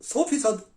100%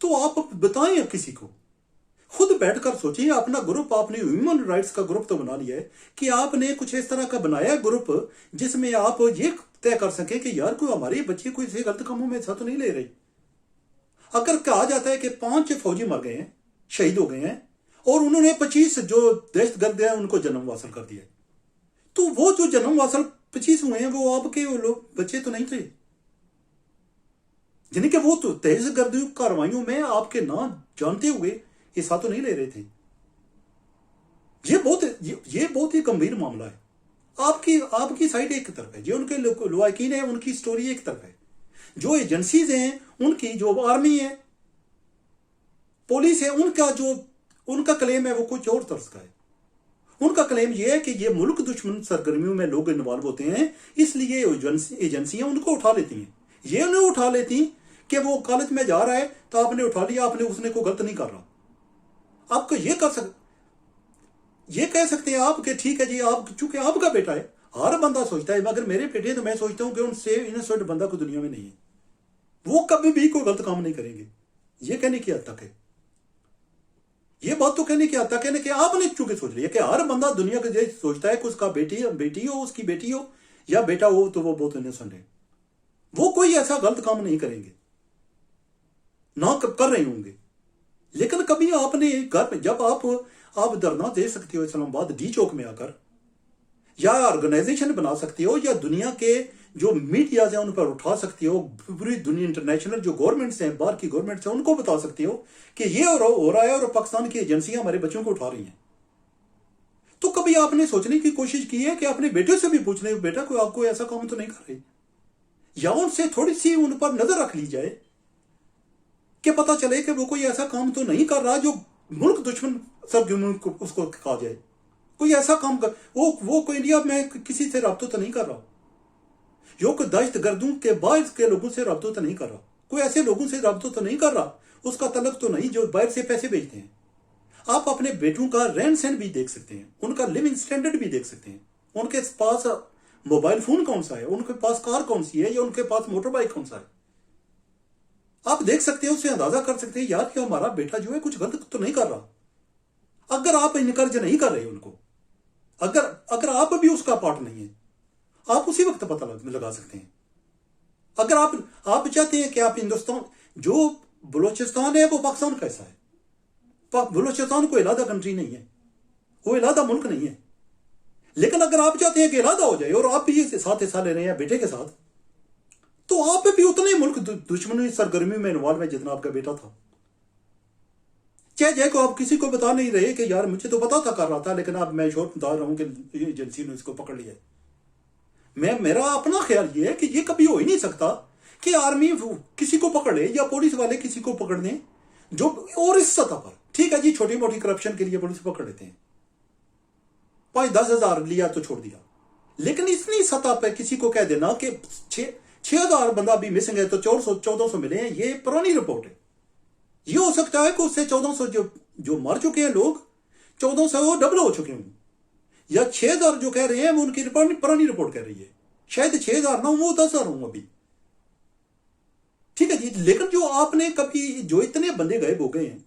تو آپ بتائیں کسی کو، خود بیٹھ کر سوچیں. اپنا گروپ آپ نے ہیومن رائٹس کا گروپ تو بنا لیا ہے کہ آپ نے کچھ اس طرح کا بنایا ہے گروپ جس میں آپ یہ طے کر سکیں کہ یار کوئی ہمارے بچے کوئی سے غلط کاموں میں حصہ تو نہیں لے رہے. اگر کہا جاتا ہے کہ 5 فوجی مر گئے ہیں، شہید ہو گئے ہیں، اور انہوں نے 25 جو دہشت گرد ہیں ان کو جنم واصل کر دیا ہے، تو وہ جو جنم واصل 25 ہوئے ہیں وہ آپ کے لوگ بچے تو نہیں تھے، یعنی کہ وہ تو دہشت گردی کارروائیوں میں آپ کے نام جانتے ہوئے حصہ تو نہیں لے رہے تھے. یہ بہت ہی گمبھیر معاملہ ہے. آپ کی سائڈ ایک طرف ہے، جو ان کے لواحقین ہیں ان کی سٹوری ایک طرف ہے، جو ایجنسیز ہیں ان کی، جو آرمی ہے، پولیس ہے، ان کا کلیم ہے وہ کچھ اور طرز کا ہے. ان کا کلیم یہ ہے کہ یہ ملک دشمن سرگرمیوں میں لوگ انوالو ہوتے ہیں، اس لیے ایجنسیاں ان کو اٹھا لیتی ہیں. یہ انہیں اٹھا لیتی کہ وہ کالج میں جا رہا ہے تو آپ نے اٹھا لیا، آپ نے اس نے کوئی غلط نہیں کر رہا. آپ کو یہ کہہ سکتے ہیں آپ کہ ٹھیک ہے جی، آپ چونکہ آپ کا بیٹا ہے، ہر بندہ سوچتا ہے مگر میرے بیٹے تو میں سوچتا ہوں کہ ان سے انسنٹ بندہ کوئی دنیا میں نہیں ہے، وہ کبھی بھی کوئی غلط کام نہیں کریں گے. یہ کہنے کی حد تک ہے، یہ بات تو کہنے کی حد تک ہے کہ آپ نے چونکہ سوچ لیا کہ ہر بندہ دنیا کے سوچتا ہے کہ اس کا بیٹی ہو، اس کی بیٹی ہو یا بیٹا ہو تو وہ بہت انسنٹ ہے، وہ کوئی ایسا غلط کام نہیں کریں گے، نہ کر رہے ہوں گے. لیکن کبھی آپ نے گھر میں جب آپ دھرنا دے سکتے ہو اسلام آباد ڈی چوک میں آ کر، یا آرگنائزیشن بنا سکتے ہو، یا دنیا کے جو میڈیاز ہیں ان پر اٹھا سکتے ہو، پوری دنیا انٹرنیشنل جو گورنمنٹس ہیں، باہر کی گورنمنٹس ہیں، ان کو بتا سکتے ہو کہ یہ ہو رہا ہے اور پاکستان کی ایجنسیاں ہمارے بچوں کو اٹھا رہی ہیں. تو کبھی آپ نے سوچنے کی کوشش کی ہے کہ اپنے بیٹے سے بھی پوچھنے، بیٹا کوئی آپ کو ایسا کام تو نہیں کر رہے، یا ان سے تھوڑی سی ان پر نظر رکھ لی جائے کہ پتہ چلے کہ وہ کوئی ایسا کام تو نہیں کر رہا جو ملک دشمن سرگرمیوں کو اس کو کہا جائے. کوئی ایسا کام کر وہ کوئی انڈیا میں کسی سے رابطہ تو نہیں کر رہا، جو کوئی دہشت گردوں کے باہر کے لوگوں سے رابطہ تو نہیں کر رہا، کوئی ایسے لوگوں سے رابطہ تو نہیں کر رہا، اس کا تعلق تو نہیں جو باہر سے پیسے بھیجتے ہیں. آپ اپنے بیٹوں کا رہن سہن بھی دیکھ سکتے ہیں، ان کا لیونگ سٹینڈرڈ بھی دیکھ سکتے ہیں، ان کے پاس موبائل فون کون سا ہے، ان کے پاس کار کون سی ہے، یا ان کے پاس موٹر بائک کون سا ہے. آپ دیکھ سکتے ہیں، اس سے اندازہ کر سکتے ہیں یار کہ ہمارا بیٹا جو ہے کچھ غلط تو نہیں کر رہا. اگر آپ انکرج نہیں کر رہے ان کو، اگر آپ بھی اس کا پارٹ نہیں ہے، آپ اسی وقت پتہ لگا سکتے ہیں. اگر آپ چاہتے ہیں کہ آپ ہندوستان، جو بلوچستان ہے وہ پاکستان کا حصہ ہے، بلوچستان کوئی علیحدہ کنٹری نہیں ہے، وہ علیحدہ ملک نہیں ہے. لیکن اگر آپ چاہتے ہیں کہ علیحدہ ہو جائے اور آپ بھی ساتھ حصہ لے رہے ہیں بیٹے کے ساتھ، تو آپ بھی اتنے ملک دشمنی سرگرمی میں انوالو ہے جتنا آپ کا بیٹا تھا. چاہے کو آپ کسی کو بتا نہیں رہے کہ یار مجھے تو پتا تھا کر رہا تھا، لیکن اب میں شور بتا رہا ہوں کہ ایجنسی نے اس کو پکڑ لیا ہے. میرا اپنا خیال یہ ہے کہ یہ کبھی ہو ہی نہیں سکتا کہ آرمی کسی کو پکڑ لے یا پولیس والے کسی کو پکڑ لیں جو، اور اس سطح پر ٹھیک ہے جی، چھوٹی موٹی کرپشن کے لیے پولیس پکڑ لیتے ہیں، 5-10 ہزار لیا تو چھوڑ دیا. لیکن اتنی سطح پہ کسی کو کہہ دینا کہ 6,000 بندہ بھی مسنگ ہے تو 1400 ملے ہیں، یہ پرانی رپورٹ ہے. یہ ہو سکتا ہے کہ اس سے 1400 جو مر چکے ہیں لوگ، 1400 وہ ڈبل ہو چکے ہوں، یا 6,000 جو کہہ رہے ہیں وہ ان کی پرانی رپورٹ کہہ رہی ہے، شاید 6,000 نہ ہوں، وہ 10,000 ہوں ابھی. ٹھیک ہے جی. لیکن جو آپ نے کبھی، جو اتنے بندے غائب ہو گئے ہیں،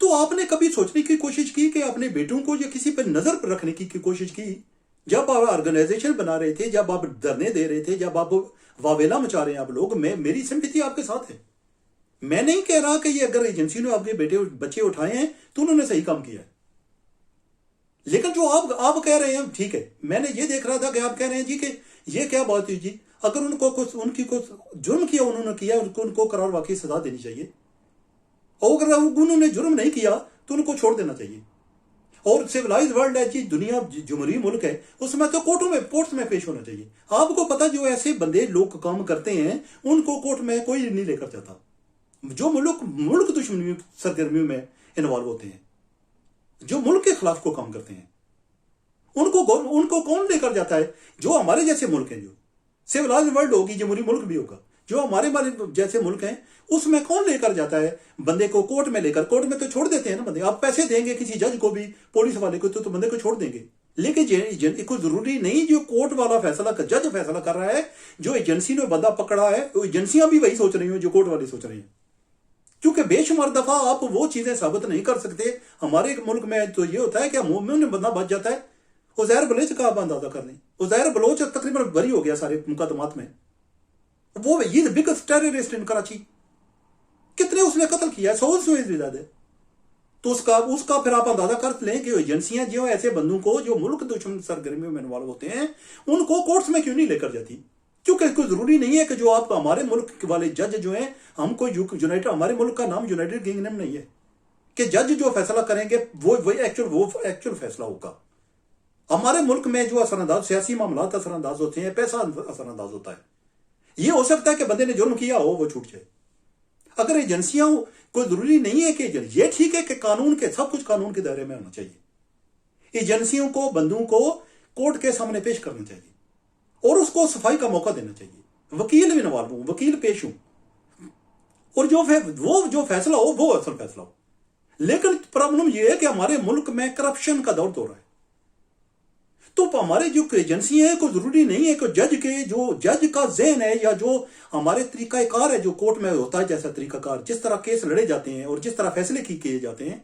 تو آپ نے کبھی سوچنے کی کوشش کی کہ اپنے بیٹوں کو یا کسی پہ نظر پر رکھنے کی کوشش کی؟ جب آپ آرگنائزیشن بنا رہے تھے، جب آپ دھرنے دے رہے تھے، جب آپ واویلا مچا رہے ہیں آپ لوگ، میری سمپیتھی آپ کے ساتھ ہے. میں نہیں کہہ رہا کہ یہ اگر ایجنسی نے آپ کے بچے اٹھائے ہیں تو انہوں نے صحیح کام کیا ہے. لیکن جو آپ کہہ رہے ہیں ٹھیک ہے، میں نے یہ دیکھ رہا تھا کہ آپ کہہ رہے ہیں جی کہ یہ کیا بات ہوئی جی، اگر ان کی کچھ جرم کیا انہوں نے کیا، ان کو قرار واقعی سزا دینی چاہیے، اور اگر انہوں نے جرم نہیں کیا تو ان کو چھوڑ دینا چاہیے. اور سیولائز ورلڈ ہے جی، دنیا جمہوری ملک ہے، اس میں تو کورٹس میں پیش ہونا چاہیے. آپ کو پتا جو ایسے بندے لوگ کام کرتے ہیں ان کو کورٹ میں کوئی نہیں لے کر جاتا، جو ملک دشمنی سرگرمیوں میں انوالو ہوتے ہیں، جو ملک کے خلاف کو کام کرتے ہیں، ان کو کون لے کر جاتا ہے؟ جو ہمارے جیسے ملک ہیں، جو سیولائز ورلڈ ہوگی، جمہوری ملک بھی ہوگا، جو ہمارے جیسے ملک ہیں اس میں کون لے کر جاتا ہے بندے کو؟ کورٹ میں لے کر، کورٹ میں تو چھوڑ دیتے ہیں نا بندے، آپ پیسے دیں گے کسی جج کو بھی، پولیس والے کو، تو بندے کو چھوڑ دیں گے. لیکن کوئی ضروری نہیں جو کورٹ والا فیصلہ، جج فیصلہ کر رہا ہے، جو ایجنسی نے بندہ پکڑا ہے وہ ایجنسیاں بھی وہی سوچ رہی ہیں جو کورٹ والے سوچ رہے ہیں. کیونکہ بے شمار دفعہ آپ وہ چیزیں ثابت نہیں کر سکتے. ہمارے ملک میں تو یہ ہوتا ہے کہ مومن بندہ بچ جاتا ہے. عزیر بلوچ کا آپ اندازہ کر لیں. عزیر بلوچ تقریباً بری ہو گیا سارے مقدمات میں. وہ یہ بگیسٹ ٹیررسٹ ان کراچی. کتنے اس نے قتل کیا ہے؟ 100 سے زیادہ. تو اس کا پھر آپ اندازہ کر لیں کہ ایجنسیاں جو ایسے بندوں کو جو ملک دشمن سرگرمیوں میں انوالو ہوتے ہیں ان کو کورٹس میں کیوں نہیں لے کر جاتی؟ کیونکہ کوئی ضروری نہیں ہے کہ جو آپ ہمارے ملک والے جج جو ہیں ہم کو ہمارے ملک کا نام یونائٹڈ کنگڈم نہیں ہے کہ جج جو فیصلہ کریں گے وہ ایکچوئل فیصلہ ہوگا. ہمارے ملک میں جو اثر انداز سیاسی معاملات اثر انداز ہوتے ہیں، پیسہ اثر انداز ہوتا ہے. یہ ہو سکتا ہے کہ بندے نے جرم کیا ہو وہ چھوٹ جائے. اگر ایجنسیاں کوئی ضروری نہیں ہے کہ یہ ٹھیک ہے کہ قانون کے سب کچھ قانون کے دائرے میں ہونا چاہیے. ایجنسیوں کو بندوں کو کورٹ کے سامنے پیش کرنا چاہیے اور اس کو صفائی کا موقع دینا چاہیے. وکیل بھی انوالو ہوں، وکیل پیش ہوں، اور جو فیصلہ ہو وہ اصل فیصلہ ہو. لیکن پرابلم یہ ہے کہ ہمارے ملک میں کرپشن کا دور رہا ہے. تو ہمارے جو ایجنسی ہیں کوئی ضروری نہیں ہے کہ جج کا ذہن ہے یا جو ہمارے طریقہ کار ہے جو کورٹ میں ہوتا ہے جیسا طریقہ کار جس طرح کیس لڑے جاتے ہیں اور جس طرح فیصلے کیے جاتے ہیں،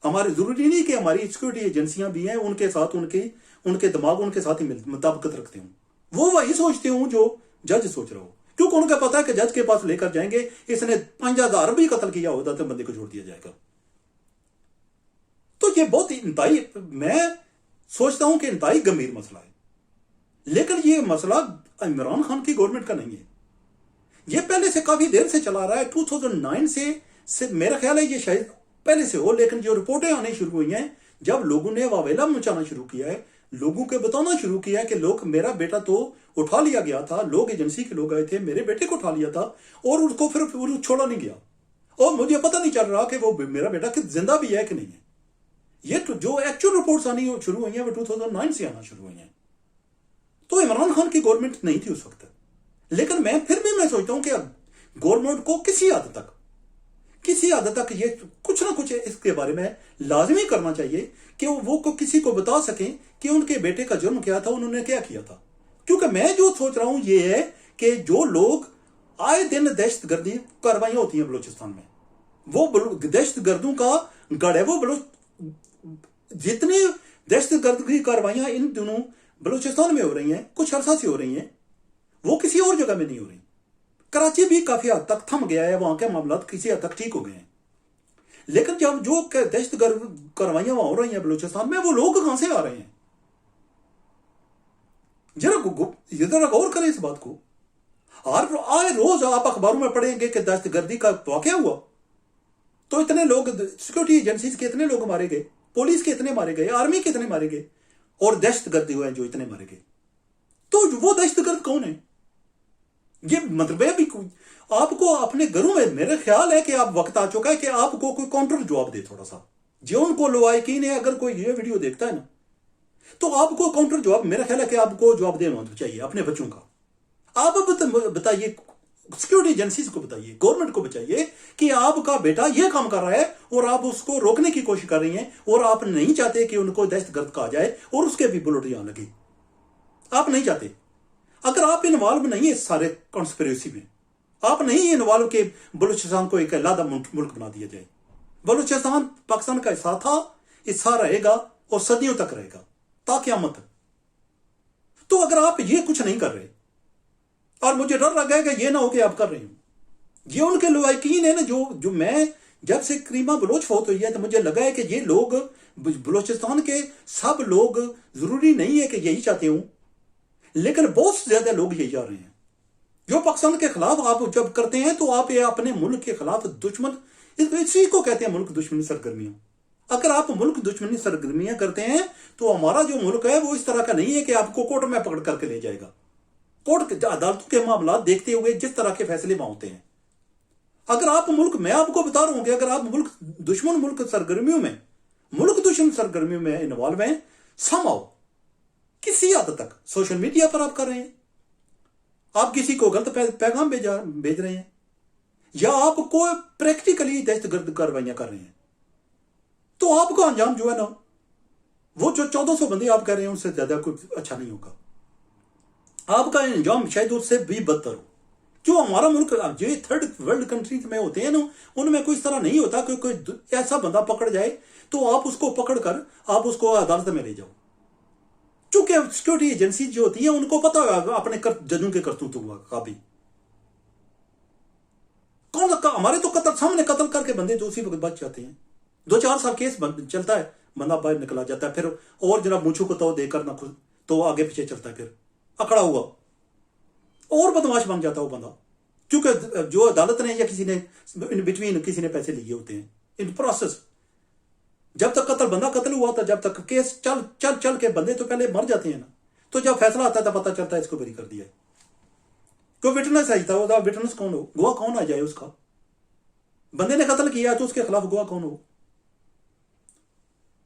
ہمارے ضروری نہیں کہ ہماری سیکورٹی ایجنسیاں بھی ہیں ان کے ساتھ ان کے دماغ ان کے ساتھ ہی مطابقت رکھتے ہوں. وہ وہی سوچتے ہوں جو جج سوچ رہا ہو، کیونکہ ان کا پتا ہے کہ جج کے پاس لے کر جائیں گے اس نے 5000 بھی قتل کیا ہوتا تو بندے کو چھوڑ دیا جائے گا. تو یہ بہت انتہائی، میں سوچتا ہوں کہ انتہائی گمبھیر مسئلہ ہے. لیکن یہ مسئلہ عمران خان کی گورنمنٹ کا نہیں ہے. یہ پہلے سے کافی دیر سے چلا رہا ہے. 2009 سے میرا خیال ہے یہ شاید پہلے سے ہو، لیکن جو رپورٹیں آنے شروع ہوئی ہیں جب لوگوں نے واویلا مچانا شروع کیا ہے، لوگوں کو بتانا شروع کیا ہے کہ لوگ میرا بیٹا تو اٹھا لیا گیا تھا، لوگ ایجنسی کے لوگ آئے تھے میرے بیٹے کو اٹھا لیا تھا اور اس کو پھر چھوڑا نہیں گیا اور مجھے پتہ نہیں چل رہا کہ وہ میرا بیٹا زندہ بھی ہے کہ نہیں ہے. یہ تو جو ایکچوئل رپورٹس آنی شروع ہوئی ہیں وہ 2009 سے آنا شروع ہوئی ہیں. تو عمران خان کی گورنمنٹ نہیں تھی اس وقت. لیکن میں سوچتا ہوں کہ گورنمنٹ کو کسی حد تک یہ کچھ نہ کچھ اس کے بارے میں لازمی کرنا چاہیے کہ وہ کسی کو بتا سکیں کہ ان کے بیٹے کا جرم کیا تھا، انہوں نے کیا کیا تھا. کیونکہ میں جو سوچ رہا ہوں یہ ہے کہ جو لوگ آئے دن دہشت گردی کاروائیاں ہوتی ہیں بلوچستان میں، وہ دہشت گردوں کا گڑھ ہے. وہ جتنی دہشت گرد کی کاروائیاں ان دنوں بلوچستان میں ہو رہی ہیں، کچھ عرصہ سے ہو رہی ہیں، وہ کسی اور جگہ میں نہیں ہو رہی. کراچی بھی کافی حد تک تھم گیا ہے، وہاں کے معاملات کسی حد تک ٹھیک ہو گئے ہیں. لیکن جب جو دہشت گرد کاروائیاں وہاں ہو رہی ہیں بلوچستان میں، وہ لوگ کہاں سے آ رہے ہیں؟ ذرا غور کریں اس بات کو. آئے روز آپ اخباروں میں پڑھیں گے کہ دہشت گردی کا واقعہ ہوا تو اتنے لوگ، سیکورٹی ایجنسیز کے اتنے لوگ مارے گئے، پولیس کے اتنے مارے گئے، آرمی کے اتنے مارے گئے، اور دہشت گردی ہوئے جو اتنے مارے گئے. تو وہ دہشت گرد کون ہے؟ یہ مطلب ہے بھی آپ کو اپنے گھروں میں، میرا خیال ہے کہ آپ وقت آ چکا ہے کہ آپ کو کوئی کاؤنٹر جواب دے تھوڑا سا. جو ان کو لوائقین ہے، اگر کوئی یہ ویڈیو دیکھتا ہے نا تو آپ کو کاؤنٹر جواب، میرا خیال ہے کہ آپ کو جواب دینا چاہیے اپنے بچوں کا. آپ بتائیے سیکورٹی ایجنسیز کو، بتائیے گورنمنٹ کو بچائیے کہ آپ کا بیٹا یہ کام کر رہا ہے اور آپ اس کو روکنے کی کوشش کر رہی ہیں اور آپ نہیں چاہتے کہ ان کو دہشت گرد کہا جائے اور اس کے بھی بلٹ جان لگے. آپ نہیں چاہتے. اگر آپ انوالو نہیں ہیں اس سارے کانسپریسی میں، آپ نہیں انوالو کہ بلوچستان کو ایک علیحدہ ملک بنا دیا جائے. بلوچستان پاکستان کا حصہ تھا، حصہ رہے گا اور صدیوں تک رہے گا تا قیامت. تو اگر آپ یہ کچھ نہیں کر رہے، اور مجھے ڈر لگا ہے کہ یہ نہ ہو کہ آپ کر رہے ہوں، یہ ان کے لوائقین ہیں نا. جو میں جب سے کریمہ بلوچ فوت ہوئی ہے تو مجھے لگا ہے کہ یہ لوگ بلوچستان کے سب لوگ ضروری نہیں ہے کہ یہی چاہتے ہوں، لیکن بہت زیادہ لوگ یہی چاہ رہے ہیں. جو پاکستان کے خلاف آپ جب کرتے ہیں تو آپ یہ اپنے ملک کے خلاف دشمن، اسی کو کہتے ہیں ملک دشمنی سرگرمیاں. اگر آپ ملک دشمنی سرگرمیاں کرتے ہیں تو ہمارا جو ملک ہے وہ اس طرح کا نہیں ہے کہ آپ کو کورٹ میں پکڑ کر کے لے جائے گا. کورٹ عدالتوں کے معاملات دیکھتے ہوئے جس طرح کے فیصلے وہاں ہوتے ہیں، اگر آپ ملک، میں آپ کو بتا رہا ہوں کہ اگر آپ ملک دشمن سرگرمیوں میں انوالو ہیں، سم آؤ کسی حد تک سوشل میڈیا پر آپ کر رہے ہیں، آپ کسی کو غلط پیغام بھیج رہے ہیں، یا آپ کو پریکٹیکلی دہشت گرد کاروائیاں کر رہے ہیں، تو آپ کا انجام جو ہے نا، وہ جو 1400 بندے آپ کہہ رہے ہیں ان سے زیادہ کچھ اچھا نہیں ہوگا. آپ کا انجام شاید اس سے بھی بدتر ہو، جو ہمارا ملک جو تھرڈ ورلڈ کنٹریز میں ہوتے ہیں نا، ان میں کوئی اس طرح نہیں ہوتا کہ کوئی ایسا بندہ پکڑ جائے تو آپ اس کو پکڑ کر آپ اس کو عدالت میں لے جاؤ، چونکہ سیکورٹی ایجنسی جو ہوتی ہے ان کو پتا ہوگا اپنے ججوں کے کرتوتوں کا بھی. ہمارے تو سامنے قتل کر کے بندے تو اسی وقت بچ جاتے ہیں. 2-4 سال کیس چلتا ہے، بندہ باہر نکلا جاتا ہے، پھر اور جناب مونچھوں کو تو دے کر نہ خود تو آگے پیچھے چلتا ہے، پھر اکڑا ہوا اور بدماش بن جاتا ہے وہ بندہ، کیونکہ جو عدالت نے یا کسی نے ان بٹوین کسی نے پیسے لیے ہوتے ہیں ان پروسیس. جب تک بندہ قتل ہوا تھا، جب تک کیس چل کے بندے تو پہلے مر جاتے ہیں نا، تو جب فیصلہ آتا ہے تو پتہ چلتا ہے اس کو بری کر دیا ہے. کوئی وٹنس آئی تھا، وٹنس کون ہو، گواہ کون آ جائے اس کا، بندے نے قتل کیا تو اس کے خلاف گواہ کون ہو.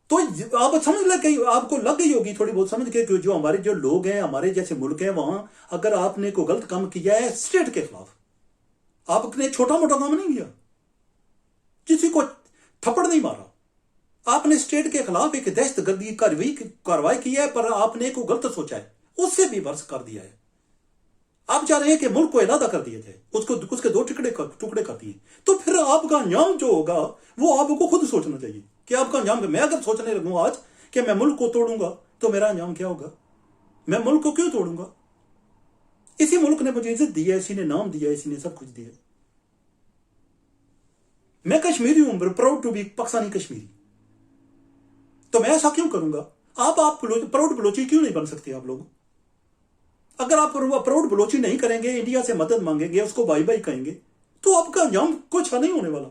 تو آپ سمجھ لگ گئی، آپ کو لگ گئی ہوگی تھوڑی بہت سمجھ کے کہ جو ہمارے جو لوگ ہیں، ہمارے جیسے ملک ہیں، وہاں اگر آپ نے کوئی غلط کام کیا ہے اسٹیٹ کے خلاف، آپ نے چھوٹا موٹا کام نہیں کیا، کسی کو تھپڑ نہیں مارا، آپ نے اسٹیٹ کے خلاف ایک دہشت گردی کاروائی کی ہے، پر آپ نے کوئی غلط سوچا ہے، اس سے بھی ورس کر دیا ہے. آپ چاہ رہے ہیں کہ ملک کو علیحدہ کر دیا جائے، اس کے 2 ٹکڑے کر دیے، تو پھر آپ کا انجام جو ہوگا وہ آپ کو خود سوچنا چاہیے کہ آپ کا انجام. میں اگر سوچنے لگوں آج کہ میں ملک کو توڑوں گا تو میرا انجام کیا ہوگا، میں ملک کو کیوں توڑوں گا؟ اسی ملک نے مجھے عزت دی ہے، اسی نے نام دیا ہے، اسی نے سب کچھ دیا ہے. میں کشمیری ہوں، proud to be Pakistani Kashmiri, تو میں ایسا کیوں کروں گا؟ آپ پراؤڈ بلوچی کیوں نہیں بن سکتے آپ لوگ؟ اگر آپ پراؤڈ بلوچی نہیں کریں گے، انڈیا سے مدد مانگیں گے، اس کو بائی بائی کہیں گے، تو آپ کا انجام کچھ نہیں ہونے والا.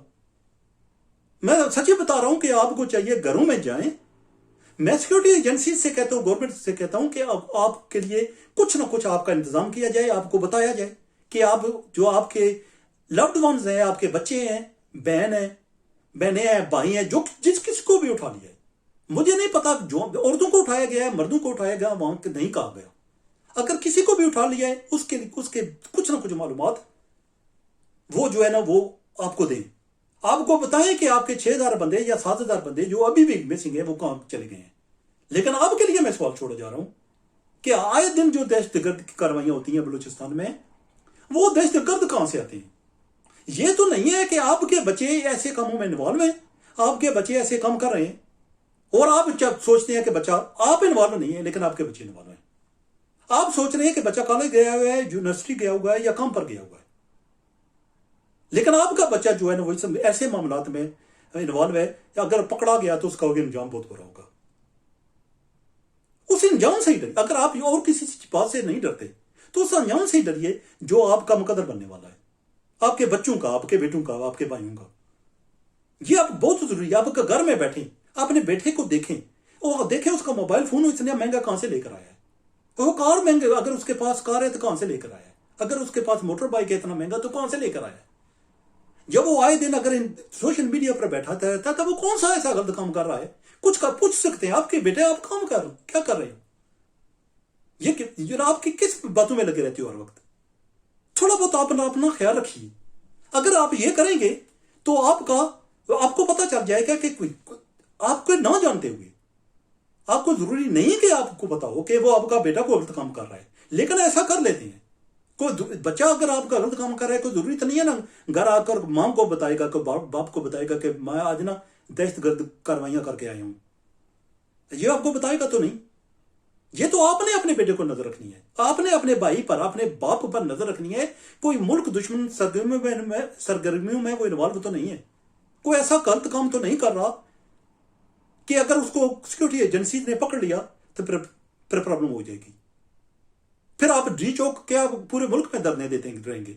میں سچی بتا رہا ہوں کہ آپ کو چاہیے گھروں میں جائیں. میں سیکورٹی ایجنسی سے کہتا ہوں، گورنمنٹ سے کہتا ہوں کہ آپ کے لیے کچھ نہ کچھ آپ کا انتظام کیا جائے، آپ کو بتایا جائے کہ آپ جو آپ کے لوڈ ونز ہیں، آپ کے بچے ہیں، بہنیں ہیں، بھائی ہیں، جو کسی کو بھی اٹھا لیا ہے. مجھے نہیں پتا جو عورتوں کو اٹھایا گیا ہے، مردوں کو اٹھایا گیا، وہاں نہیں کہا گیا. اگر کسی کو بھی اٹھا لیا ہے، اس کے کچھ نہ کچھ معلومات وہ جو ہے نا وہ آپ کو دیں. آپ کو بتائیں کہ آپ کے 6,000 بندے یا 7,000 بندے جو ابھی بھی مسنگ ہیں وہ کہاں چلے گئے ہیں. لیکن آپ کے لیے میں سوال چھوڑا جا رہا ہوں کہ آئے دن جو دہشت گرد کی کاروائیاں ہوتی ہیں بلوچستان میں، وہ دہشت گرد کہاں سے آتے ہیں؟ یہ تو نہیں ہے کہ آپ کے بچے ایسے کاموں میں انوالو ہیں، آپ کے بچے ایسے کام کر رہے ہیں اور آپ جب سوچتے ہیں کہ بچہ آپ انوالو نہیں ہے لیکن آپ کے بچے انوالو ہیں. آپ سوچ رہے ہیں کہ بچہ کالج گیا ہوا ہے، یونیورسٹی گیا ہوا ہے یا کام پر گیا ہوا ہے، لیکن آپ کا بچہ جو ہے نا وہ ایسے معاملات میں انوالو ہے، اگر پکڑا گیا تو اس کا انجام بہت برا ہوگا. اس انجام سے ہی ڈریے. اگر آپ اور کسی بات سے نہیں ڈرتے تو اس انجام سے ہی ڈریے جو آپ کا مقدر بننے والا ہے، آپ کے بچوں کا، آپ کے بیٹوں کا، آپ کے بھائیوں کا. یہ آپ بہت ضروری ہے. آپ گھر میں بیٹھیں، اپنے بیٹے کو دیکھیں، اور دیکھیں اس کا موبائل فون اتنا مہنگا کہاں سے لے کر آیا ہے. وہ کار مہنگے، اگر اس کے پاس کار ہے تو کہاں سے لے کر آیا ہے؟ اگر اس کے پاس موٹر بائک ہے اتنا مہنگا تو کہاں سے لے کر آیا ہے؟ جب وہ آئے دن اگر سوشل میڈیا پر بیٹھا رہتا ہے تو وہ کون سا ایسا غلط کام کر رہا ہے؟ کچھ کا پوچھ سکتے ہیں آپ کے بیٹے آپ کام کیا کر رہے ہیں؟ یہ آپ کی کس باتوں میں لگے رہتے ہو ہر وقت؟ تھوڑا بہت اپنا خیال رکھیے. اگر آپ یہ کریں گے تو آپ کو پتہ چل جائے گا کہ آپ کو نہ جانتے ہوئے، آپ کو ضروری نہیں کہ آپ کو پتا ہو کہ وہ آپ کا بیٹا کو غلط کام کر رہا ہے، لیکن ایسا کر لیتے ہیں. کوئی بچہ اگر آپ کا غلط کام کر رہا ہے، کوئی ضروری تو نہیں ہے نا گھر آ کر ماں کو بتائے گا کہ باپ کو بتائے گا کہ میں آج نا دہشت گرد کاروائیاں کر کے آیا ہوں. یہ آپ کو بتائے گا تو نہیں. یہ تو آپ نے اپنے بیٹے کو نظر رکھنی ہے، آپ نے اپنے بھائی پر، اپنے باپ پر نظر رکھنی ہے. کوئی ملک دشمن سرگرمیوں میں کوئی انوالو تو نہیں ہے، کوئی ایسا غلط کام تو نہیں کر رہا کہ اگر اس کو سیکورٹی ایجنسی نے پکڑ لیا تو پھر پرابلم ہو جائے گی. پھر آپ ڈی چوک کیا پورے ملک میں دھرنے دیتے رہیں گے،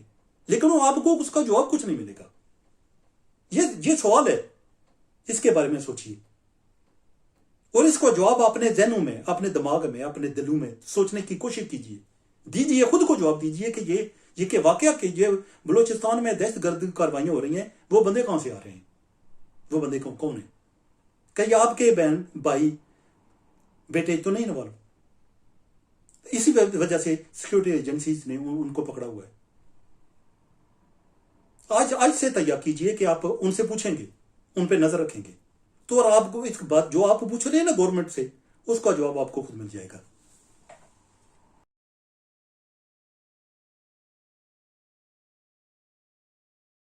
لیکن وہ آپ کو اس کا جواب کچھ نہیں ملے گا. یہ سوال ہے، اس کے بارے میں سوچیے اور اس کو جواب اپنے ذہنوں میں، اپنے دماغ میں، اپنے دلوں میں سوچنے کی کوشش کیجیے. دیجیے، خود کو جواب دیجیے کہ یہ کہ واقعہ کہ یہ بلوچستان میں دہشت گرد کاروائیاں ہو رہی ہیں، وہ بندے کہاں سے آ رہے ہیں؟ وہ بندے کون ہیں؟ کہ آپ کے بہن، بھائی، بیٹے تو نہیں انوالو؟ اسی وجہ سے سیکورٹی ایجنسیز نے ان کو پکڑا ہوا ہے. آج سے تیار کیجئے کہ آپ ان سے پوچھیں گے، ان پہ نظر رکھیں گے، تو اور آپ کو اس بات جو آپ پوچھ رہے ہیں نا گورنمنٹ سے، اس کا جواب آپ کو خود مل جائے گا.